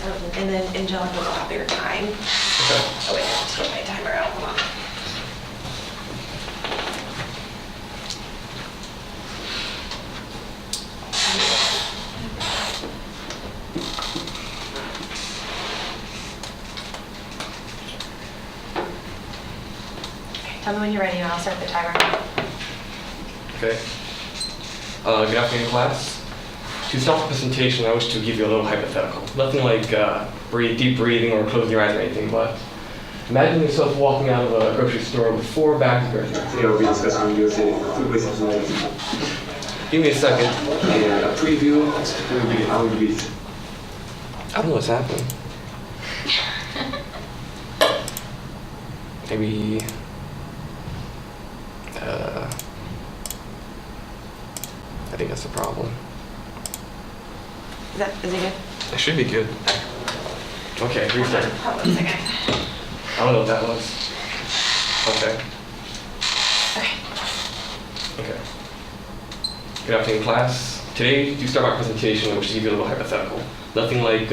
And then Angelica will have your time. Okay. Oh wait, I have to get my timer out. Hold on. Okay, tell me when you're ready and I'll start the timer. Okay. Good afternoon, class. To start the presentation, I wish to give you a little hypothetical. Nothing like deep breathing or closing your eyes or anything, but imagine yourself walking out of a grocery store with 4 bags of groceries. Today we'll be discussing food waste management Give me a second. and a preview will be how we beat. I don't know what's happening. Maybe. I think that's the problem. Is it good? It should be good. Okay, restart. Hold on a second. I don't know what that was. Okay. Okay. Okay. Good afternoon, class. Today, to start my presentation, I wish to give you a little hypothetical. Nothing like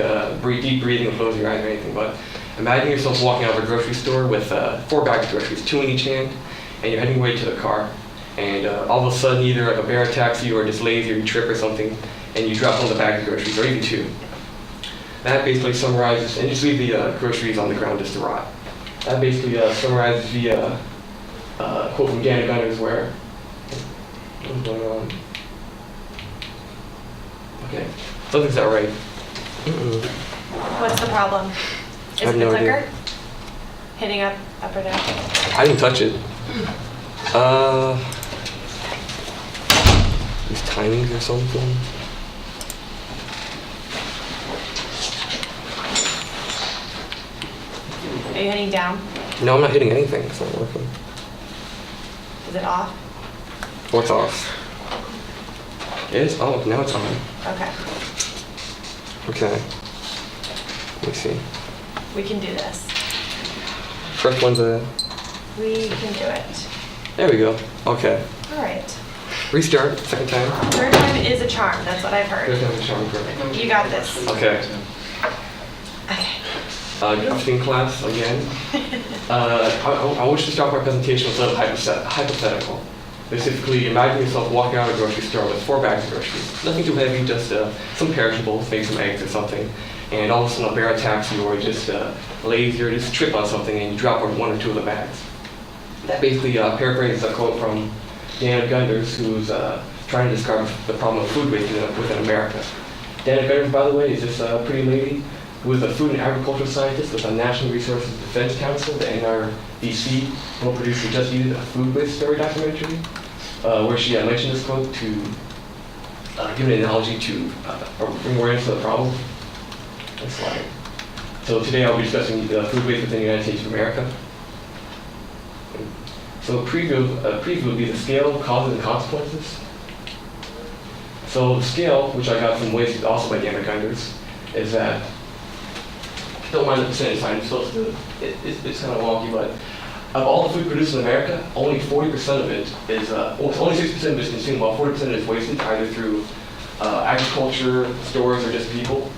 deep breathing or closing your eyes or anything, but imagine yourself walking out of a grocery store with 4 bags of groceries, 2 in each hand, and you're heading away to the car. And all of a sudden, either like a bear attacks you or just lazy or you trip or something, and you drop one of the bags of groceries, or even 2. That basically summarizes, and just leave the groceries on the ground just to rot. That basically summarizes the quote from Janet Gunners where, what's going on? Okay, something's not right. What's the problem? I Is have it no the idea. clicker? Hitting up or down? I didn't touch it. These timings or something. Are you hitting down? No, I'm not hitting anything. It's not working. Is it off? What's off? It is? Oh, now it's on. Okay. Okay. Let me see. We can do this. First one's a... We can do it. There we go. Okay. All right. Restart. Second time. Third time is a charm. That's what I've Third heard. time's a charm, correct. You got this. Okay. Okay. Good afternoon, class, again. I wish to start my presentation with a little hypothetical. Specifically, imagine yourself walking out of a grocery store with 4 bags of groceries. Nothing too heavy, just some perishables, maybe some eggs or something. And all of a sudden a bear attacks you or just lazy or just trip on something and you drop 1 or 2 of the bags. That basically paraphrases a quote from Janet Gunners, who's trying to describe the problem of food waste within America. Janet Gunners, by the way, is this pretty lady who is a food and agricultural scientist with the National Resources Defense Council, the NRDC, who produced the Just Eat It, a food waste story documentary, where she mentioned this quote to give an analogy to bring awareness to the problem. Next slide. So today I'll be discussing food waste within the United States of America. So a preview would be the scale, causes, and consequences. So the scale, which I got from Waste also by Janet Gunners, is that, don't mind the percentage sign, it's kind of wonky, but of all the food produced in America, only 40% of it is, only 60% of it is consumed, while 40% is wasted either through agriculture, stores, or just people.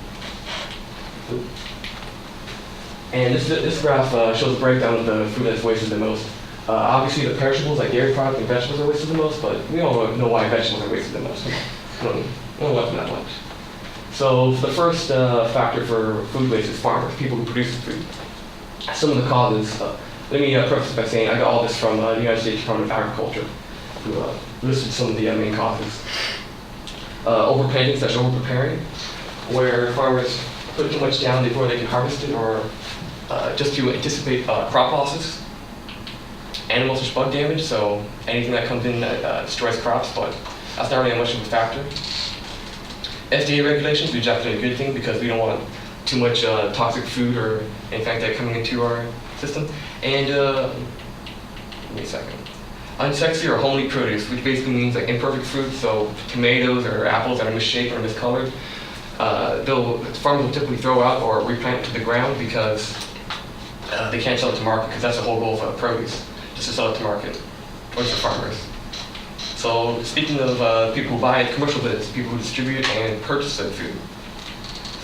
And this graph shows a breakdown of the food that's wasted the most. Obviously, the perishables like dairy products and vegetables are wasted the most, but we all know why vegetables are wasted the most. We don't like them that much. So the first factor for food waste is farmers, people who produce the food. Some of the causes, let me preface by saying I got all this from the United States Department of Agriculture, who listed some of the main causes. Overplanting, such over-preparing, where farmers put too much down before they can harvest it, or just to anticipate crop losses. Animal slash bug damage, so anything that comes in that destroys crops, but that's not really much of a factor. FDA regulations, which is actually a good thing because we don't want too much toxic food or in fact that coming into our system. And give me a second. Unsexy or homely produce, which basically means like imperfect fruit, so tomatoes or apples that are misshapen or miscolored. Farmers will typically throw out or replant to the ground because they can't sell it to market, because that's the whole goal of produce, just to sell it to market, or to farmers. So speaking of people who buy commercial goods, people who distribute and purchase that food.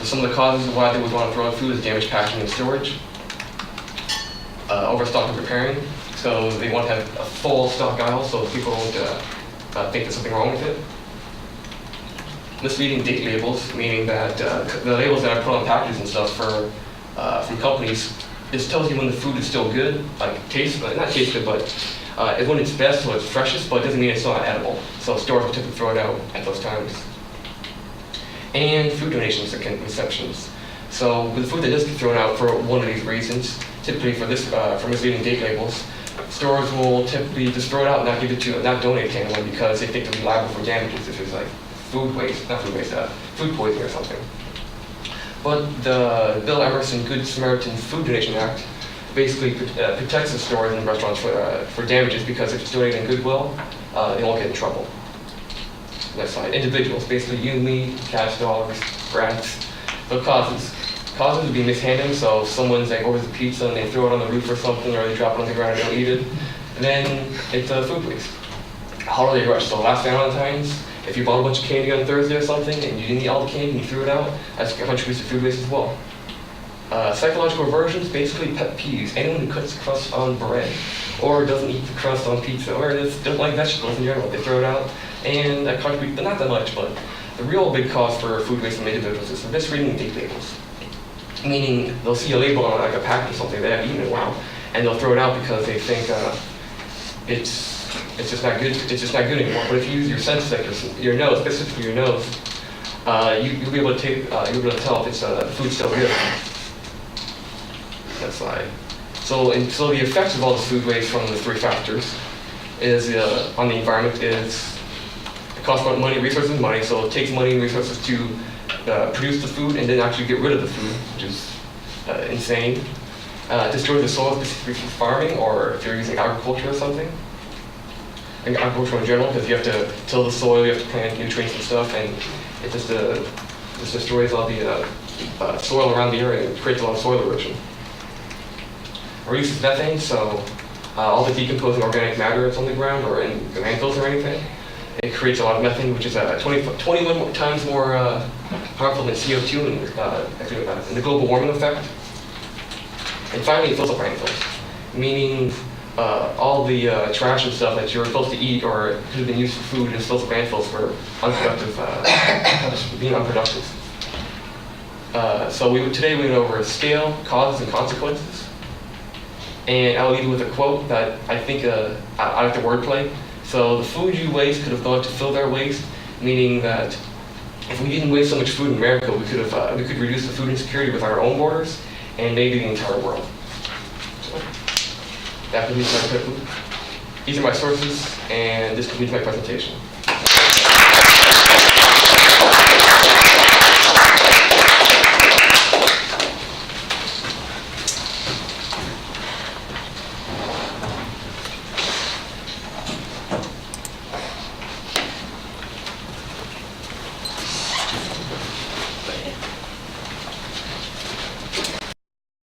So some of the causes of why they would want to throw out food is damaged packaging and storage, overstock and preparing. So they want to have a full stock aisle so people don't think there's something wrong with it. Misleading date labels, meaning that the labels that I put on packages and stuff from companies, this tells you when the food is still good, like not taste good, but it's when it's best or it's freshest, but it doesn't mean it's not edible. So stores will typically throw it out at those times. And food donations or receptions. So with the food that does get thrown out for one of these reasons, typically for misleading date labels, stores will typically just throw it out and not give it to, not donate it to anyone because they think they'll be liable for damages if it's like food waste, not food waste, food poisoning or something. But the Bill Emerson Good Samaritan Food Donation Act basically protects the stores and restaurants for damages because if it's donated in goodwill, they won't get in trouble. Next slide. Individuals, basically you, me, cats, dogs, rats. So causes. Causes would be mishandling, so if someone's like orders a pizza and they throw it on the roof or something, or they drop it on the ground and don't eat it, then it's food waste. Holiday rush, so last Valentine's, if you bought a bunch of candy on Thursday or something and you didn't eat all the candy and you threw it out, that's contributes to food waste as well. Psychological aversions, basically pet peeves. Anyone who cuts crust on bread, or doesn't eat the crust on pizza, or just don't like vegetables in general, they throw it out, and that contributes, but not that much, but the real big cause for food waste in individuals is misreading date labels. Meaning, they'll see a label on like a pack or something, they haven't eaten in a while, and they'll throw it out because they think it's just not good. It's just not good anymore. But if you use your senses, like your nose, specifically your nose, you'll be able to you'll be able to tell if it's the food's still good. Next slide. So the effects of all this food waste from the three factors is on the environment is it costs money, resources, and money. So it takes money and resources to produce the food and then actually get rid of the food, which is insane. Destroy the soil, specifically for farming, or if you're using agriculture or something. And agriculture in general, because you have to till the soil, you have to plant nutrients and stuff, and it just destroys all the soil around the area and creates a lot of soil erosion. Releases methane, so all the decomposing organic matter that's on the ground or in the landfills or anything, it creates a lot of methane, which is 21 times more harmful than CO2 in the global warming effect. And finally, it fills up landfills, meaning all the trash and stuff that you're supposed to eat or could have been used for food and fills up landfills for being unproductive. So today we went over scale, causes, and consequences. And I'll leave you with a quote that I think I like the wordplay. So the food you waste could have gone to fill their waste, meaning that if we didn't waste so much food in America, we could reduce the food insecurity with our own borders and maybe the entire world. So, that completes my these are my sources, and this completes my presentation.